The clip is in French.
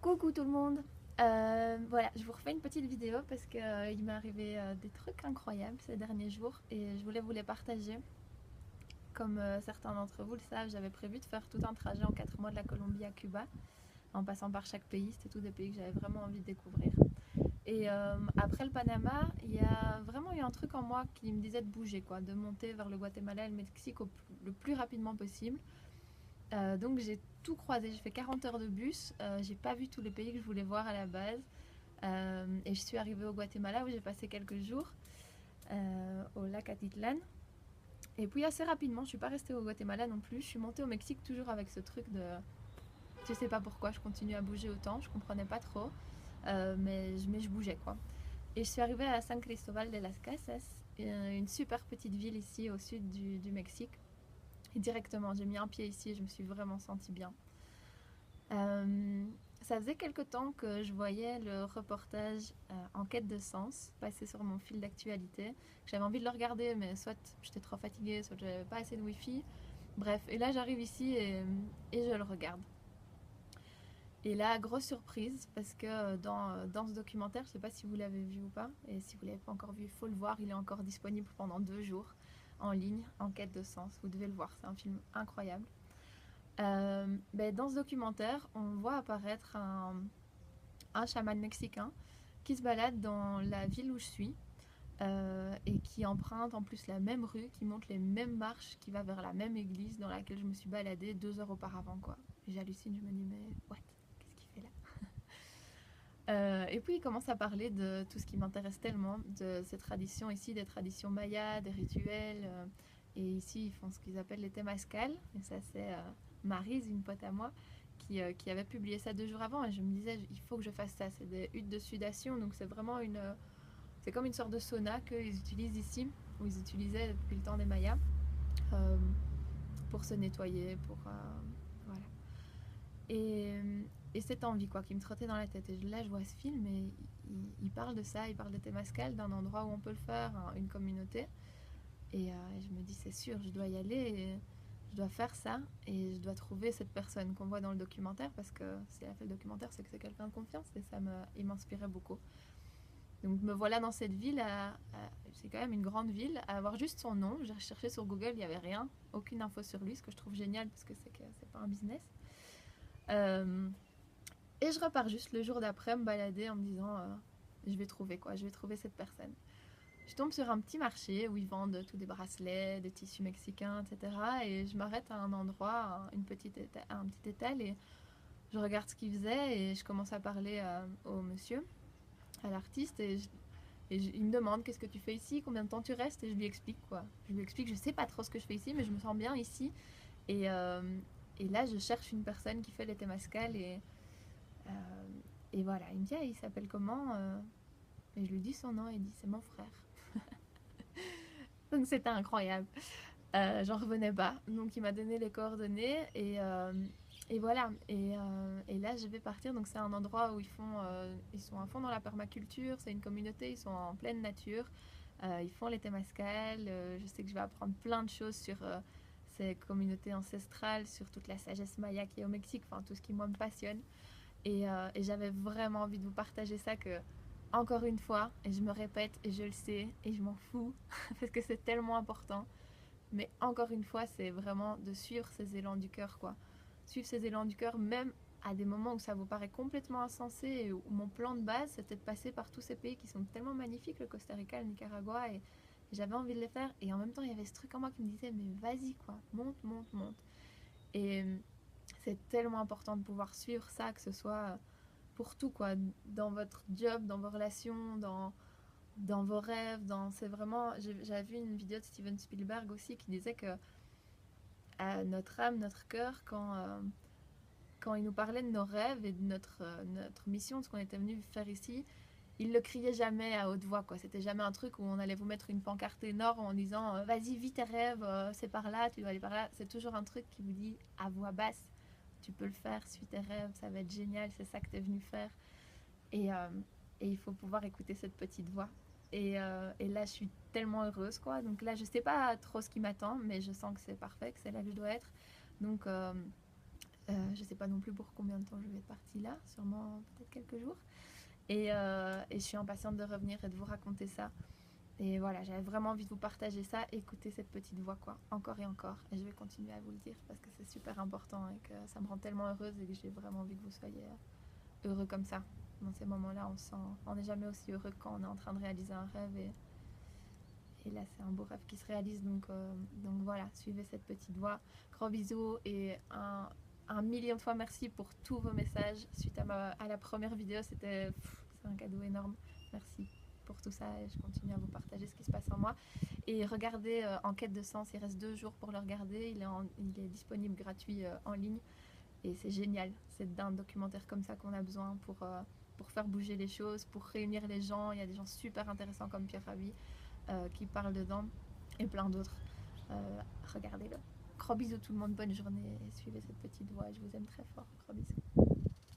Coucou tout le monde. Voilà, je vous refais une petite vidéo parce que il m'est arrivé des trucs incroyables ces derniers jours et je voulais vous les partager. Comme certains d'entre vous le savent, j'avais prévu de faire tout un trajet en 4 mois de la Colombie à Cuba, en passant par chaque pays. C'était tous des pays que j'avais vraiment envie de découvrir. Et après le Panama, il y a vraiment eu un truc en moi qui me disait de bouger, quoi, de monter vers le Guatemala et le Mexique le plus rapidement possible. Donc j'ai tout croisé, j'ai fait 40 heures de bus, j'ai pas vu tous les pays que je voulais voir à la base. Et je suis arrivée au Guatemala où j'ai passé quelques jours au lac Atitlan. Et puis assez rapidement, je suis pas restée au Guatemala non plus, je suis montée au Mexique toujours avec ce truc de... Je sais pas pourquoi je continue à bouger autant, je comprenais pas trop, mais je bougeais quoi. Et je suis arrivée à San Cristobal de las Casas, une super petite ville ici au sud du Mexique. Et directement, j'ai mis un pied ici et je me suis vraiment sentie bien. Euh, Ça faisait quelque temps que je voyais le reportage En quête de sens passer sur mon fil d'actualité. J'avais envie de le regarder, mais soit j'étais trop fatiguée, soit j'avais pas assez de wifi. Bref, et là j'arrive ici et je le regarde. Et là, grosse surprise, parce que dans ce documentaire, je sais pas si vous l'avez vu ou pas, et si vous l'avez pas encore vu, il faut le voir, il est encore disponible pendant 2 jours en ligne, En quête de sens. Vous devez le voir, c'est un film incroyable. Dans ce documentaire, on voit apparaître un chaman mexicain qui se balade dans la ville où je suis et qui emprunte en plus la même rue, qui monte les mêmes marches, qui va vers la même église dans laquelle je me suis baladée 2 heures auparavant, quoi. Et j'hallucine, je me dis mais what, qu'est-ce qu'il fait là? Et puis il commence à parler de tout ce qui m'intéresse tellement, de ces traditions ici, des traditions mayas, des rituels. Et ici, ils font ce qu'ils appellent les temazcal. Et ça, c'est Maryse, une pote à moi, qui avait publié ça 2 jours avant. Et je me disais, il faut que je fasse ça. C'est des huttes de sudation, donc c'est vraiment c'est comme une sorte de sauna qu'ils utilisent ici, ou ils utilisaient depuis le temps des Mayas, euh, pour se nettoyer, voilà. Et, et cette envie quoi qui me trottait dans la tête. Et là, je vois ce film et il parle de ça, il parle de Temascal, d'un endroit où on peut le faire, hein, une communauté. Et je me dis, c'est sûr, je dois y aller, et je dois faire ça, et je dois trouver cette personne qu'on voit dans le documentaire, parce que si elle a fait le documentaire, c'est que c'est quelqu'un de confiance, et il m'inspirait beaucoup. Donc me voilà dans cette ville, c'est quand même une grande ville, à avoir juste son nom. J'ai recherché sur Google, il n'y avait rien, aucune info sur lui, ce que je trouve génial, parce que c'est pas un business. Euh, et je repars juste le jour d'après me balader en me disant je vais trouver quoi, je vais trouver cette personne. Je tombe sur un petit marché où ils vendent tous des bracelets, des tissus mexicains, etc. Et je m'arrête à un endroit, un petit étal, et je regarde ce qu'il faisait et je commence à parler au monsieur, à l'artiste, il me demande qu'est-ce que tu fais ici, combien de temps tu restes, et je lui explique quoi. Je lui explique, je sais pas trop ce que je fais ici, mais je me sens bien ici. Et, euh, et là, je cherche une personne qui fait les Temascal euh, et voilà, il me dit ah, il s'appelle comment et je lui dis son nom et il dit c'est mon frère. Donc c'était incroyable. J'en revenais pas. Donc il m'a donné les coordonnées et voilà. Et là je vais partir. Donc c'est un endroit où ils sont à fond dans la permaculture. C'est une communauté, ils sont en pleine nature. Ils font les temazcal. Je sais que je vais apprendre plein de choses sur ces communautés ancestrales, sur toute la sagesse maya qui est au Mexique. Enfin tout ce qui moi me passionne. Et j'avais vraiment envie de vous partager ça que encore une fois, et je me répète et je le sais et je m'en fous parce que c'est tellement important. Mais encore une fois, c'est vraiment de suivre ces élans du cœur, quoi. Suivre ces élans du cœur, même à des moments où ça vous paraît complètement insensé et où mon plan de base, c'était de passer par tous ces pays qui sont tellement magnifiques, le Costa Rica, le Nicaragua, et j'avais envie de les faire. Et en même temps, il y avait ce truc en moi qui me disait, mais vas-y, quoi, monte, monte, monte. Et c'est tellement important de pouvoir suivre ça, que ce soit pour tout, quoi, dans votre job, dans vos relations, dans vos rêves, c'est vraiment... J'avais vu une vidéo de Steven Spielberg aussi qui disait que notre âme, notre cœur, quand il nous parlait de nos rêves et de notre mission, de ce qu'on était venu faire ici, il le criait jamais à haute voix, quoi. C'était jamais un truc où on allait vous mettre une pancarte énorme en disant vas-y, vis tes rêves, c'est par là, tu dois aller par là. C'est toujours un truc qui vous dit à voix basse, tu peux le faire, suis tes rêves, ça va être génial, c'est ça que tu es venu faire. Et, euh, et il faut pouvoir écouter cette petite voix. Et là, je suis tellement heureuse, quoi. Donc là, je sais pas trop ce qui m'attend, mais je sens que c'est parfait, que c'est là que je dois être. Donc, Je sais pas non plus pour combien de temps je vais être partie là, sûrement peut-être quelques jours. Et je suis impatiente de revenir et de vous raconter ça. Et voilà, j'avais vraiment envie de vous partager ça, écouter cette petite voix, quoi, encore et encore. Et je vais continuer à vous le dire parce que c'est super important et que ça me rend tellement heureuse et que j'ai vraiment envie que vous soyez heureux comme ça. Dans ces moments-là, on n'est jamais aussi heureux que quand on est en train de réaliser un rêve. Et là, c'est un beau rêve qui se réalise. Donc voilà, suivez cette petite voix. Gros bisous et un million de fois merci pour tous vos messages suite à la première vidéo. C'est un cadeau énorme. Merci pour tout ça et je continue à vous partager ce qui se passe en moi. Et regardez En quête de sens, il reste 2 jours pour le regarder. Il est disponible gratuit en ligne et c'est génial. C'est d'un documentaire comme ça qu'on a besoin pour faire bouger les choses, pour réunir les gens. Il y a des gens super intéressants comme Pierre Rabhi qui parlent dedans et plein d'autres. Regardez-le. Gros bisous tout le monde, bonne journée et suivez cette petite voix. Je vous aime très fort. Gros bisous.